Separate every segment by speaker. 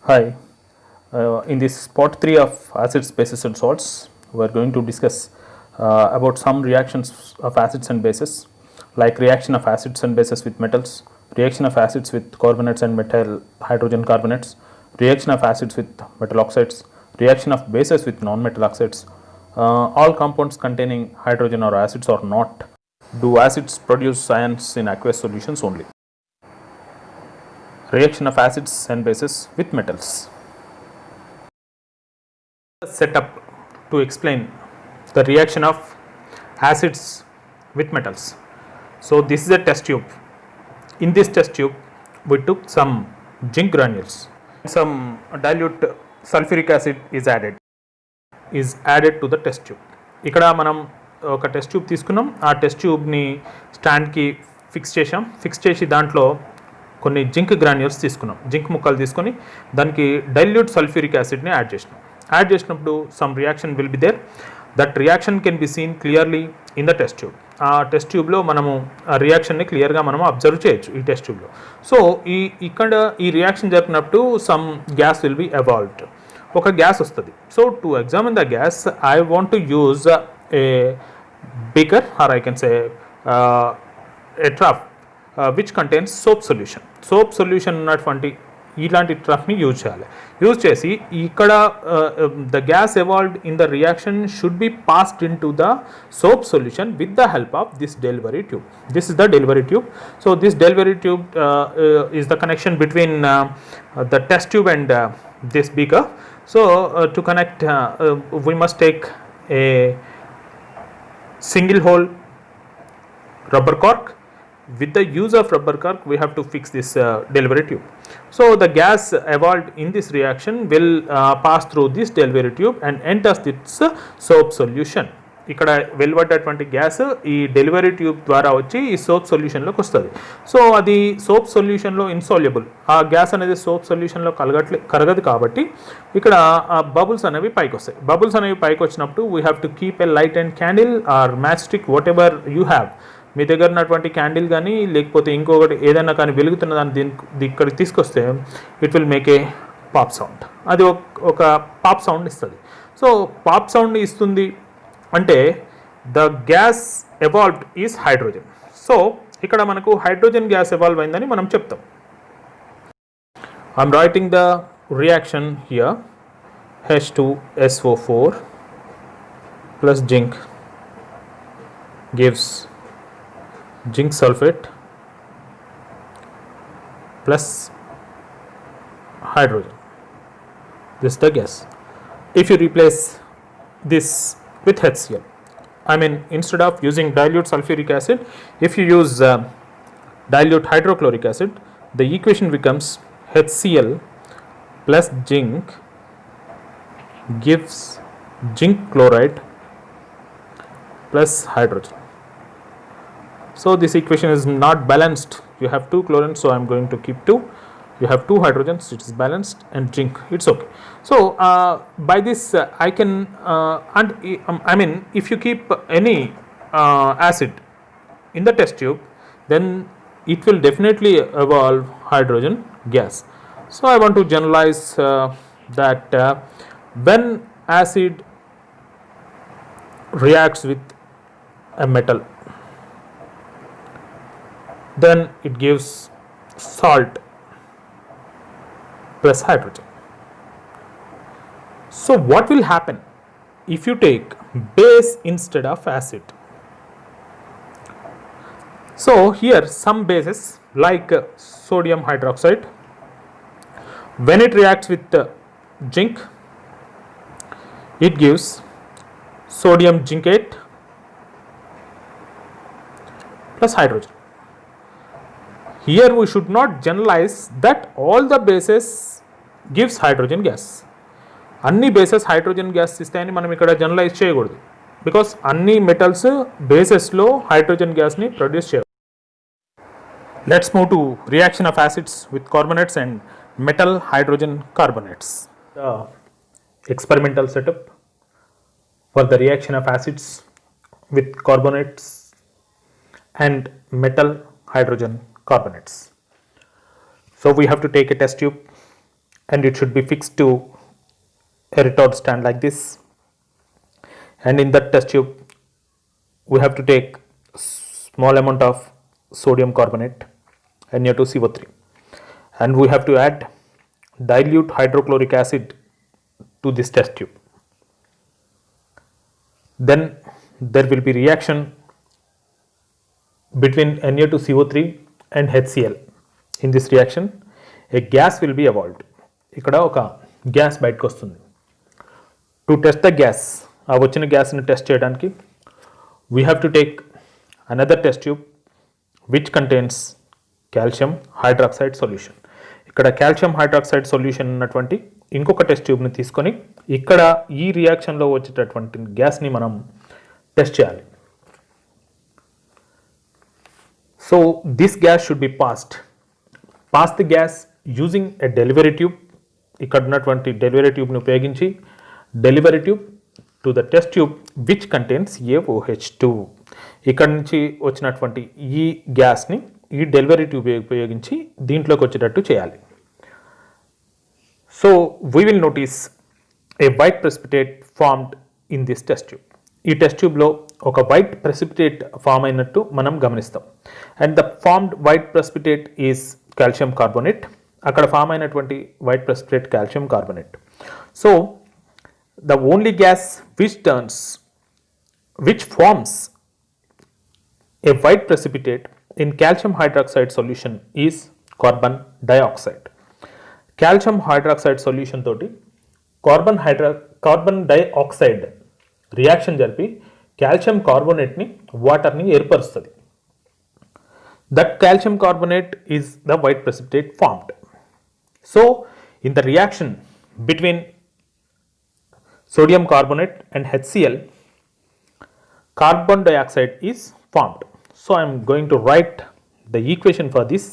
Speaker 1: Hi, in this part 3 of acids, bases and salts, we are going to discuss about some reactions of acids and bases, like reaction of acids and bases with metals, reaction of acids with carbonates and metal hydrogen carbonates, reaction of acids with metal oxides, reaction of bases with non-metal oxides. All compounds containing hydrogen or acids or not. Do acids produce ions in aqueous solutions only? Reaction of acids and bases with metals. Setup to explain the reaction of acids with metals. So this is a test tube. In this test tube we took some zinc granules, some dilute sulfuric acid is added to the test tube. ఇక్కడ మనం ఒక test tube తీసుకున్నాం, ఆ test ట్యూబ్ని స్టాండ్కి fix చేసి దాంట్లో కొన్ని zinc granules తీసుకున్నాం, జింక్ ముక్కలు తీసుకొని దానికి డైల్యూట్ సల్ఫ్యూరిక్ యాసిడ్ని యాడ్ చేసినప్పుడు some reaction will be there. That reaction can be seen clearly in the test tube. ఆ టెస్ట్ ట్యూబ్లో మనము ఆ రియాక్షన్ని క్లియర్గా మనం అబ్జర్వ్ చేయొచ్చు ఈ టెస్ట్ ట్యూబ్లో. సో ఇక్కడ ఈ రియాక్షన్ జరిపినప్పుడు some gas will be evolved, ఒక గ్యాస్ వస్తుంది. So to examine the gas I want to use a beaker, or I can say a trough which contains soap solution ఉన్నటువంటి ఇలాంటి ట్రఫ్ని యూజ్ చేసి ఇక్కడ the gas evolved in the reaction should be passed in to the soap solution with the help of this delivery tube. This is the delivery tube. So this delivery tube is the connection between the test tube and this beaker. So to connect we must take a single hole rubber cork. With the use of rubber cork we have to fix this delivery tube. So the gas evolved in this reaction will pass through this delivery tube and enters this soap solution. ఇక్కడ వెలువడ్డటువంటి gas ఈ delivery tube ద్వారా వచ్చి ఈ soap సొల్యూషన్లోకి వస్తుంది. So అది soap సొల్యూషన్లో insoluble, ఆ gas అనేది soap సొల్యూషన్లో కరగదు కాబట్టి ఇక్కడ బబుల్స్ అనేవి పైకి వస్తాయి. బబుల్స్ అనేవి పైకి వచ్చినప్పుడు we have to keep a light and candle or match stick, whatever you have. మీ దగ్గర ఉన్నటువంటి క్యాండిల్ కానీ లేకపోతే ఇంకొకటి ఏదైనా కానీ వెలుగుతున్న దాన్ని ఇక్కడికి తీసుకొస్తే it will make a pop sound. అది ఒక పాప్ సౌండ్ ఇస్తుంది. సో పాప్ సౌండ్ ఇస్తుంది అంటే the gas evolved is hydrogen. So ఇక్కడ మనకు హైడ్రోజన్ గ్యాస్ ఎవాల్వ్ అయిందని మనం చెప్తాం. I'm writing the reaction here. H2SO4 plus zinc gives zinc sulfate plus hydrogen. This is the gas. If you replace this with HCl, I mean instead of using dilute sulfuric acid, if you use dilute hydrochloric acid, the equation becomes HCl plus zinc gives zinc chloride plus hydrogen. So this equation is not balanced. You have two chlorines, so I am going to keep 2. You have 2 hydrogens, it is balanced, and zinc, it's okay. So by this I can and I mean if you keep any acid in the test tube, then it will definitely evolve hydrogen gas. So I want to generalize that when acid reacts with a metal, then it gives salt plus hydrogen. So what will happen if you take base instead of acid? So here some bases like sodium hydroxide, when it reacts with zinc, it gives sodium zincate plus hydrogen. Here we should not generalize that all the bases gives hydrogen gas. అన్ని bases hydrogen gas ఇస్తాయని మనం ఇక్కడ generalise చేయకూడదు, because అన్ని metals బేసెస్లో hydrogen గ్యాస్ని produce చేయాలి. Let's move to reaction of acids with carbonates and metal hydrogen carbonates. Experimental setup for the reaction of acids with carbonates and metal hydrogen carbonates. So we have to take a test tube and it should be fixed to a retort stand like this. And in that test tube we have to take small amount of sodium carbonate Na2CO3, and we have to add dilute hydrochloric acid to this test tube. Then there will be reaction between Na2CO3 and HCl. In this reaction a gas will be evolved. ఇక్కడ ఒక gas బయటకు వస్తుంది. To test the gas, ఆ వచ్చిన గ్యాస్ని test చేయడానికి we have to take another test tube which contains calcium hydroxide solution. ఇక్కడ calcium hydroxide solution ఉన్నటువంటి ఇంకొక టెస్ట్ ట్యూబ్ని తీసుకొని ఇక్కడ ఈ రియాక్షన్లో వచ్చేటటువంటి గ్యాస్ని మనం టెస్ట్ చేయాలి. So this gas should be pass the gas using a delivery tube. ఇక్కడ ఉన్నటువంటి డెలివరీ ట్యూబ్ని ఉపయోగించి delivery tube to the test tube which contains AOH2. ఇక్కడ నుంచి వచ్చినటువంటి ఈ గ్యాస్ని ఈ డెలివరీ ట్యూబ్ ఉపయోగించి దీంట్లోకి వచ్చేటట్టు చేయాలి. So we will notice A white precipitate formed in this test tube. ఈ టెస్ట్ ట్యూబ్లో ఒక వైట్ ప్రెసిపిటేట్ ఫామ్ అయినట్టు మనం గమనిస్తాం. And the formed white precipitate is calcium carbonate. అక్కడ ఫామ్ అయినటువంటి white precipitate calcium carbonate. So the only gas which forms a white precipitate in calcium hydroxide solution is carbon dioxide. Calcium hydroxide solution toti carbon dioxide reaction జరిపి calcium carbonate ni water ni ఏర్పరుస్తుంది. That calcium carbonate is the white precipitate formed. So in the reaction between sodium carbonate and HCl, carbon dioxide is formed. So I am going to write the equation for this.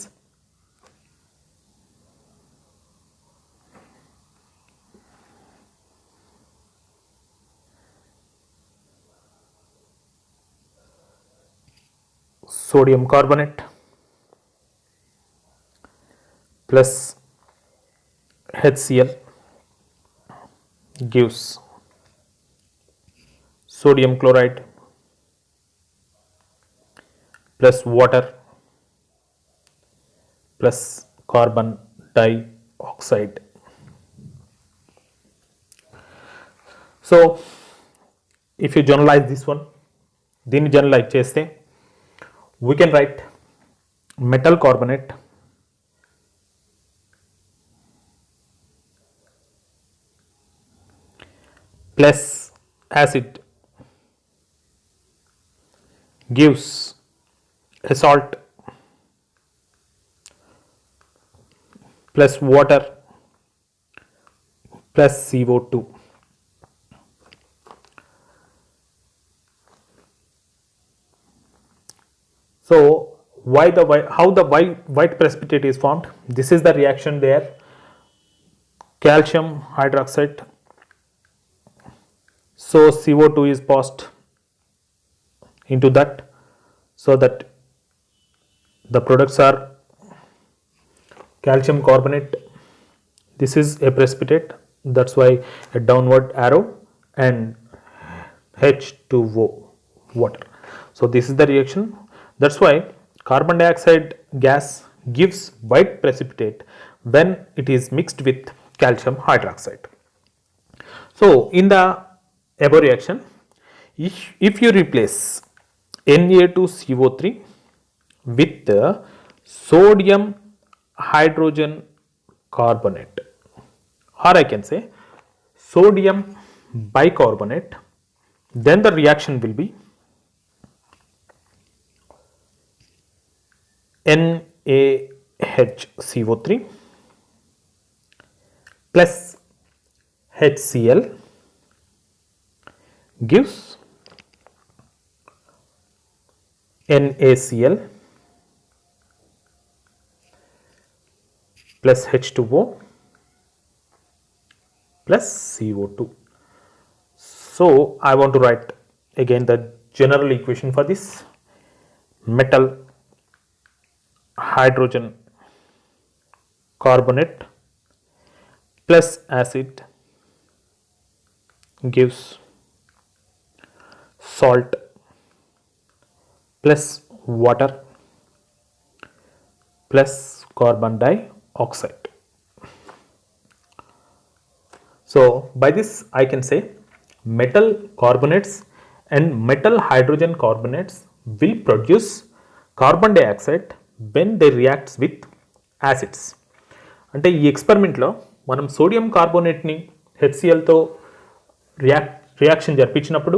Speaker 1: Sodium carbonate plus HCl gives sodium chloride plus water plus carbon dioxide. So if you generalize this one, దీన్ని generalise చేస్తే we can write metal carbonate plus acid gives a salt plus water plus CO2. So how the white precipitate is formed? This is the reaction there. Calcium hydroxide. So CO2 is passed into that, so that the products are calcium carbonate. This is a precipitate, that's why a downward arrow, and H2O, water. So this is the reaction. That's why carbon dioxide gas gives white precipitate when it is mixed with calcium hydroxide. So in the above reaction, if you replace Na2CO3 with the sodium hydrogen carbonate, or I can say sodium bicarbonate, then the reaction will be NaHCO3 plus HCl gives NaCl plus H2O plus CO2. So I want to write again the general equation for this. Metal hydrogen carbonate plus acid gives salt plus water plus carbon dioxide. So by this I can say metal carbonates and metal hydrogen carbonates will produce carbon dioxide when they reacts with acids. అంటే ఈ ఎక్స్పెరిమెంట్లో మనం sodium కార్బోనేట్ని హెచ్సిఎల్తో reaction జరిపించినప్పుడు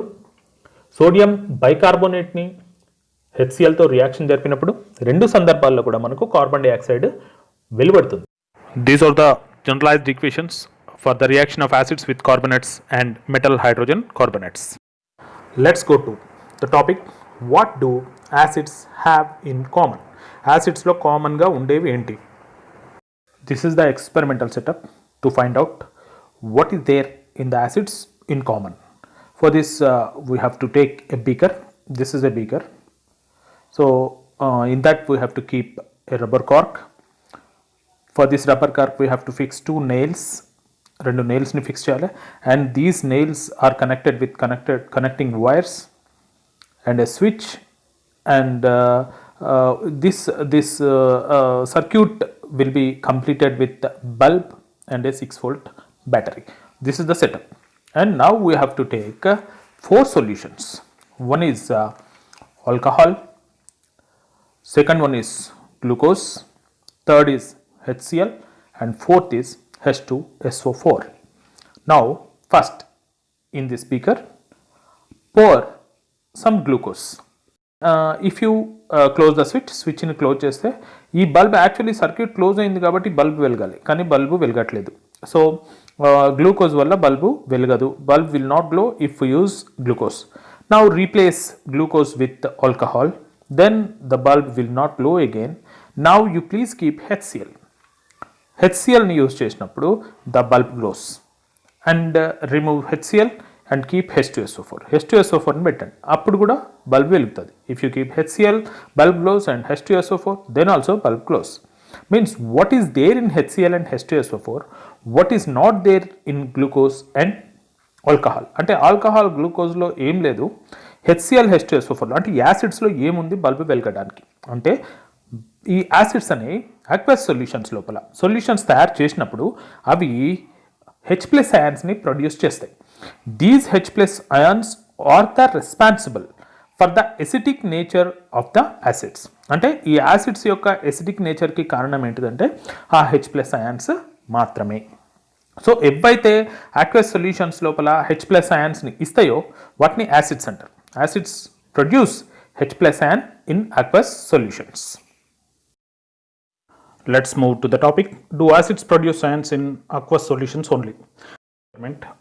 Speaker 1: sodium బైకార్బోనేట్ని హెచ్సిఎల్తో reaction జరిపినప్పుడు రెండు సందర్భాల్లో కూడా మనకు కార్బన్ డైఆక్సైడ్ వెలువడుతుంది. These are the generalised equations for the reaction of acids with carbonates and metal hydrogen carbonates. Let's go to the topic what do acids have in common. యాసిడ్స్లో కామన్గా ఉండేవి ఏంటి? This is the experimental setup to find out what is there in the acids in common. For this we have to take a beaker. This is a beaker. So in that we have to keep a rubber cork. For this rubber cork we have to fix two nails. Rendu nails ni fix cheyali, and these nails are connected with connecting wires and a switch, and this circuit will be completed with bulb and a 6-volt battery. This is the setup, and now we have to take 4 solutions. One is alcohol, second one is glucose, third is HCl, and fourth is H2SO4. Now first in this beaker pour some glucose. If you close the స్విచ్ని close చేస్తే ఈ bulb actually circuit close అయింది కాబట్టి bulb వెలగాలి, కానీ bulb వెలగట్లేదు. So glucose వల్ల bulb వెలగదు. Bulb will not glow if use glucose. Now replace glucose with alcohol, then the bulb will not glow again. Now you please keep HCl. హెచ్సిఎల్ని use చేసినప్పుడు the bulb glows. And remove HCl and keep H2SO4. H2SO4 ని పెట్టండి, అప్పుడు కూడా bulb వెలుగుతుంది. If you keep HCl, bulb glows, and H2SO4, then also bulb glows. Means what is there in HCl and H2SO4, what is not there in glucose and alcohol. అంటే alcohol గ్లూకోజ్లో ఏం లేదు, HCl H2SO4 అంటే యాసిడ్స్లో ఏముంది bulb వెలగడానికి. అంటే ఈ acids అనేవి aqueous solutions లోపల solutions తయారు చేసినప్పుడు అవి H+ ionsని ప్రొడ్యూస్ చేస్తాయి. These H+ ions are the responsible for the acidic nature of the acids. అంటే ఈ యాసిడ్స్ యొక్క ఎసిడిక్ నేచర్కి కారణం ఏంటిదంటే ఆ H+ ions మాత్రమే. సో ఏవైతే aqueous సొల్యూషన్స్ లోపల H+ ionsని ఇస్తాయో వాటిని యాసిడ్స్ అంటారు. Acids produce H+ ion in aqueous solutions. Let's move to the topic. Do acids produce ions in aqueous solutions only?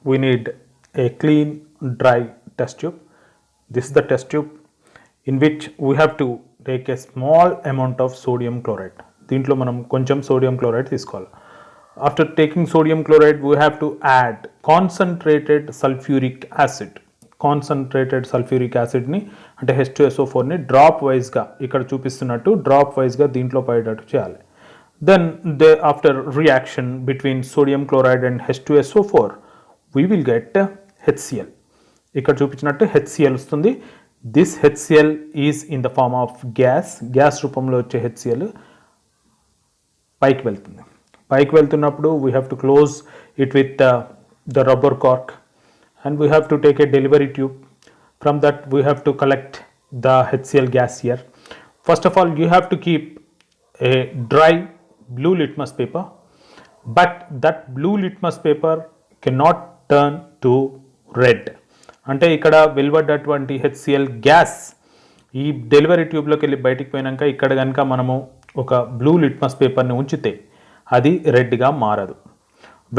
Speaker 1: We need a clean, dry test tube. This is the test tube in which we have to take a small amount of sodium chloride. దీంట్లో మనం కొంచెం sodium chloride తీసుకోవాలి. After taking sodium chloride, we have to add concentrated sulfuric acid. Concentrated sulphuric యాసిడ్ని అంటే H2SO4ని drop వైజ్గా ఇక్కడ చూపిస్తున్నట్టు డ్రాప్ వైజ్గా దీంట్లో పడేటట్టు చేయాలి. Then after reaction between sodium chloride and H2SO4 we will get HCl. ఇక్కడ చూపించినట్టు HCl వస్తుంది. This HCl is in the form of gas రూపంలో వచ్చే HCl పైకి వెళ్తుంది. పైకి వెళ్తున్నప్పుడు we have to close it with the rubber cork, and we have to take a delivery tube. From that we have to collect the HCl gas here. First of all, you have to keep a dry blue litmus paper, but that blue litmus paper cannot turn to red. అంటే ఇక్కడ వెలువడ్డటువంటి HCl gas ఈ delivery ట్యూబ్లోకి వెళ్ళి బయటికి పోయినాక ఇక్కడ కనుక మనము ఒక బ్లూ లిట్మస్ పేపర్ని ఉంచితే అది రెడ్గా మారదు.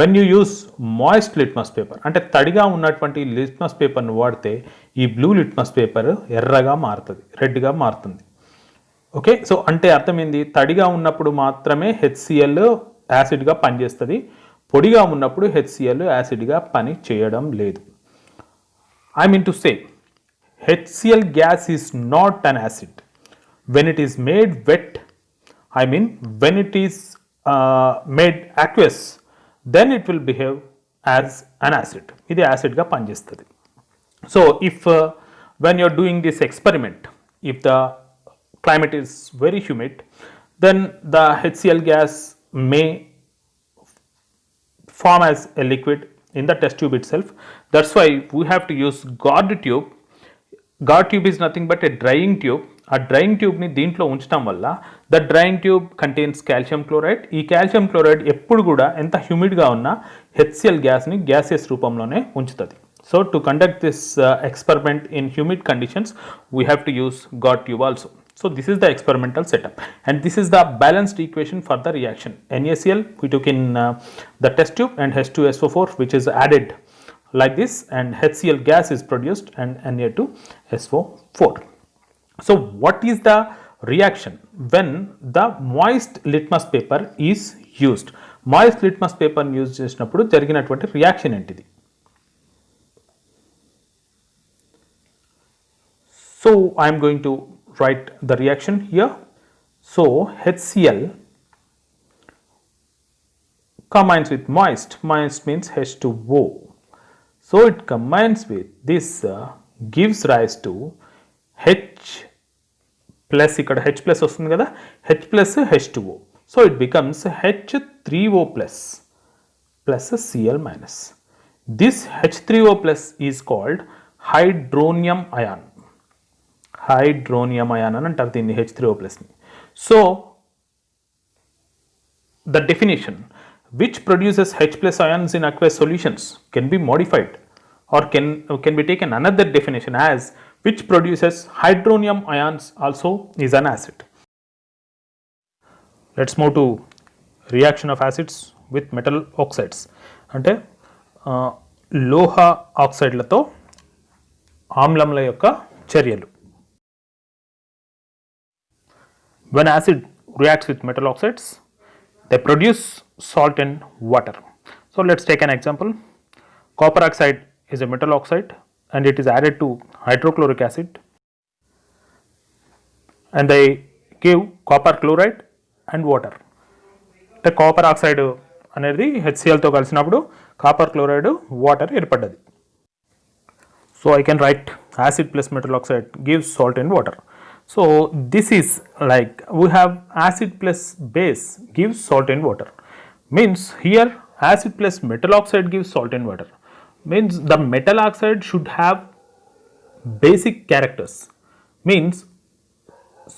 Speaker 1: When you use moist litmus paper అంటే తడిగా ఉన్నటువంటి లిట్మస్ పేపర్ను వాడితే ఈ బ్లూ లిట్మస్ పేపర్ ఎర్రగా మారుతుంది, రెడ్గా మారుతుంది. ఓకే, సో అంటే అర్థమైంది, తడిగా ఉన్నప్పుడు మాత్రమే HCl యాసిడ్గా పనిచేస్తుంది, పొడిగా ఉన్నప్పుడు HCl యాసిడ్గా పని చేయడం లేదు. I mean to say HCl gas is not an acid. When it is made wet, I mean when it is made aqueous, then it will behave as an acid. ఇది యాసిడ్గా పనిచేస్తుంది. So if when you are doing this experiment, if the climate is very humid, then the HCl gas may form as a liquid in the test tube itself. That's why we have to use guard tube. Guard tube is nothing but a drying tube. ఆ drying ట్యూబ్ని దీంట్లో ఉంచడం వల్ల the drying tube contains calcium chloride. ఈ calcium chloride ఎప్పుడు కూడా ఎంత హ్యూమిడ్గా ఉన్నా HCl గ్యాస్ని గ్యాసియస్ రూపంలోనే ఉంచుతుంది. So to conduct this experiment in humid conditions, we have to use guard tube also. So this is the experimental setup, and this is the balanced equation for the reaction. NaCl we took in the test tube, and H2SO4 which is added like this, and HCl gas is produced, and Na2SO4. So what is the reaction when the moist litmus paper is used? Moist litmus paper use చేసినప్పుడు జరిగినటువంటి reaction ఏంటిది? So I am going to write the reaction here. So HCl combines with moist. Moist means H2O. So it combines with this, gives rise to H plus, ఇక్కడ H plus వస్తుంది కదా, H plus H2O. So it becomes H3O plus plus Cl minus. This H3O plus is called hydronium ion. Hydronium ion అని అంటారు దీన్ని, H3O plus ని. So the definition which produces H plus ions in aqueous solutions can be modified, or can be taken another definition as which produces hydronium ions also is an acid. Let's move to reaction of acids with metal oxides. అంటే లోహ ఆక్సైడ్లతో ఆమ్లముల యొక్క చర్యలు. When acid reacts with metal oxides, they produce salt and water. So let's take an example. Copper oxide is a metal oxide, and it is added to hydrochloric acid, and they give copper chloride and water. The copper oxide అనేది HCl తో కలిసినప్పుడు copper chloride water ఏర్పడ్డది. So I can write acid plus metal oxide gives salt and water. So this is like we have acid plus base gives salt and water. Means here acid plus metal oxide gives salt and water. Means the metal oxide should have basic characters. Means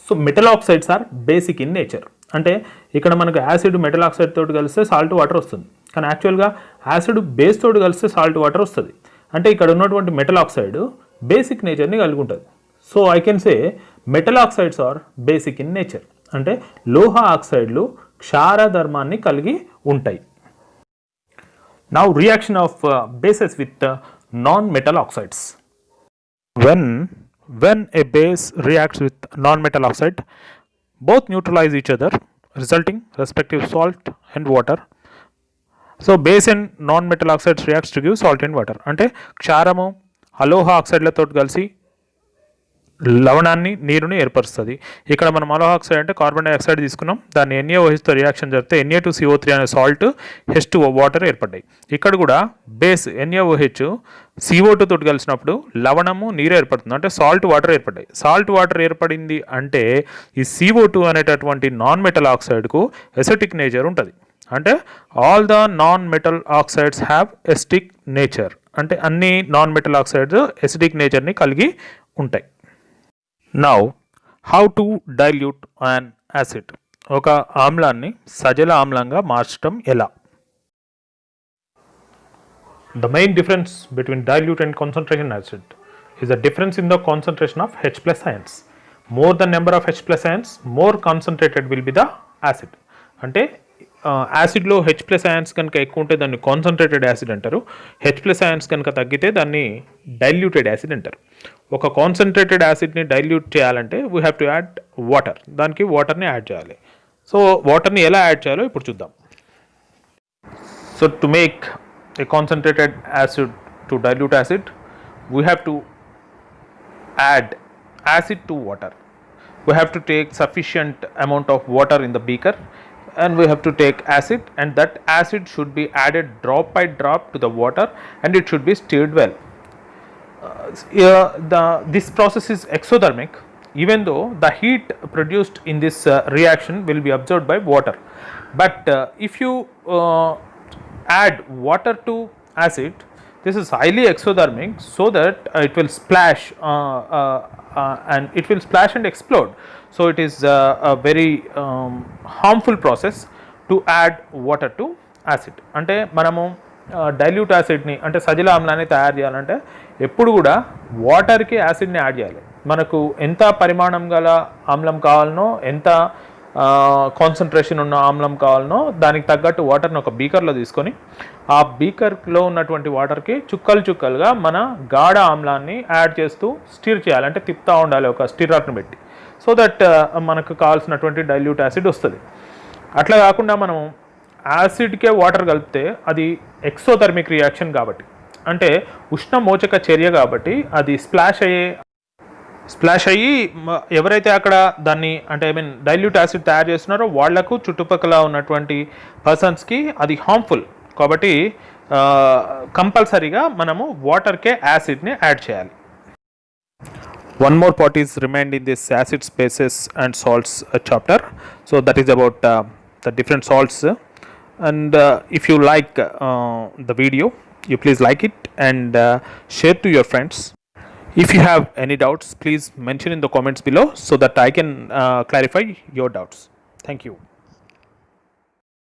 Speaker 1: so metal oxides are basic in nature. అంటే ఇక్కడ మనకు acid metal oxide తోటి కలిస్తే salt water వస్తుంది, కానీ యాక్చువల్గా acid base తోటి కలిస్తే సాల్ట్ వాటర్ వస్తుంది. అంటే ఇక్కడ ఉన్నటువంటి మెటల్ ఆక్సైడ్ బేసిక్ నేచర్ని కలిగి ఉంటుంది. So I can say metal oxides are basic in nature. అంటే లోహ ఆక్సైడ్లు క్షార ధర్మాన్ని కలిగి ఉంటాయి. Now reaction of bases with non-metal oxides. When a base reacts with non-metal oxide, both neutralize each other, resulting respective salt and water. So base and non-metal oxides reacts to give salt and water. అంటే క్షారము అలోహ ఆక్సైడ్లతో కలిసి లవణాన్ని నీరుని ఏర్పరుస్తుంది. ఇక్కడ మనం అలోహ oxide అంటే carbon dioxide తీసుకున్నాం, దాన్ని NaOHతో reaction జరిగితే Na2CO3 అనే సాల్ట్ H2O వాటర్ ఏర్పడ్డాయి. ఇక్కడ కూడా బేస్ NaOH CO2 తోటి కలిసినప్పుడు లవణము నీరు ఏర్పడుతుంది, అంటే సాల్ట్ వాటర్ ఏర్పడ్డాయి. సాల్ట్ వాటర్ ఏర్పడింది అంటే ఈ CO2 అనేటటువంటి నాన్ మెటల్ ఆక్సైడ్కు ఎసిటిక్ నేచర్ ఉంటుంది. అంటే all the non metal oxides have acetic nature. అంటే అన్ని నాన్ మెటల్ ఆక్సైడ్స్ ఎసిటిక్ నేచర్ని కలిగి ఉంటాయి. Now how to dilute an acid? ఒక ఆమ్లాన్ని సజల ఆమ్లంగా మార్చడం ఎలా? The main difference between dilute and concentration acid is the difference in the concentration of H plus ions. More the number of H plus ions, more concentrated will be the acid. అంటే యాసిడ్లో H plus ions కనుక ఎక్కువ ఉంటే దాన్ని concentrated acid అంటారు. H plus ions కనుక తగ్గితే దాన్ని diluted acid అంటారు. ఒక కాన్సన్ట్రేటెడ్ యాసిడ్ని డైల్యూట్ చేయాలంటే we have to add water, దానికి వాటర్ని యాడ్ చేయాలి. సో వాటర్ని ఎలా యాడ్ చేయాలో ఇప్పుడు చూద్దాం. So to make a concentrated acid to dilute acid, we have to add acid to water. We have to take sufficient amount of water in the beaker. and we have to take acid, and that acid should be added drop by drop to the water, and it should be stirred well. This process is exothermic, even though the heat produced in this reaction will be absorbed by water. But if you add water to acid, this is highly exothermic, so that it will splash and it will splash and explode. So it is a very harmful process to add water to acid. అంటే మనము dilute యాసిడ్ని అంటే సజల ఆమ్లాన్ని తయారు చేయాలంటే ఎప్పుడు కూడా వాటర్కి యాసిడ్ని add చేయాలి. మనకు ఎంత పరిమాణం గల ఆమ్లం కావాలనో, ఎంత కాన్సన్ట్రేషన్ ఉన్న ఆమ్లం కావాలనో దానికి తగ్గట్టు వాటర్ని ఒక బీకర్లో తీసుకొని ఆ బీకర్లో ఉన్నటువంటి వాటర్కి చుక్కలు చుక్కలుగా మన గాఢ ఆమ్లాన్ని యాడ్ చేస్తూ స్టిర్ చేయాలి. అంటే తిప్పుతూ ఉండాలి ఒక స్టిర్రర్ని పెట్టి, సో దట్ మనకు కావాల్సినటువంటి డైల్యూట్ యాసిడ్ వస్తుంది. అట్లా కాకుండా మనం యాసిడ్కే వాటర్ కలిపితే అది ఎక్సోథర్మిక్ రియాక్షన్ కాబట్టి, అంటే ఉష్ణమోచక చర్య కాబట్టి అది స్ప్లాష్ అయ్యి ఎవరైతే అక్కడ దాన్ని అంటే డైల్యూట్ యాసిడ్ తయారు చేస్తున్నారో వాళ్లకు చుట్టుపక్కల ఉన్నటువంటి పర్సన్స్కి అది హార్మ్ఫుల్ కాబట్టి కంపల్సరీగా మనము వాటర్కే యాసిడ్ని యాడ్ చేయాలి. One more part is remained in this acid bases and salts chapter. So that is about the different salts. And if you like the video, you please like it and share to your friends. If you have any doubts, please mention in the comments below so that I can clarify your doubts. Thank you.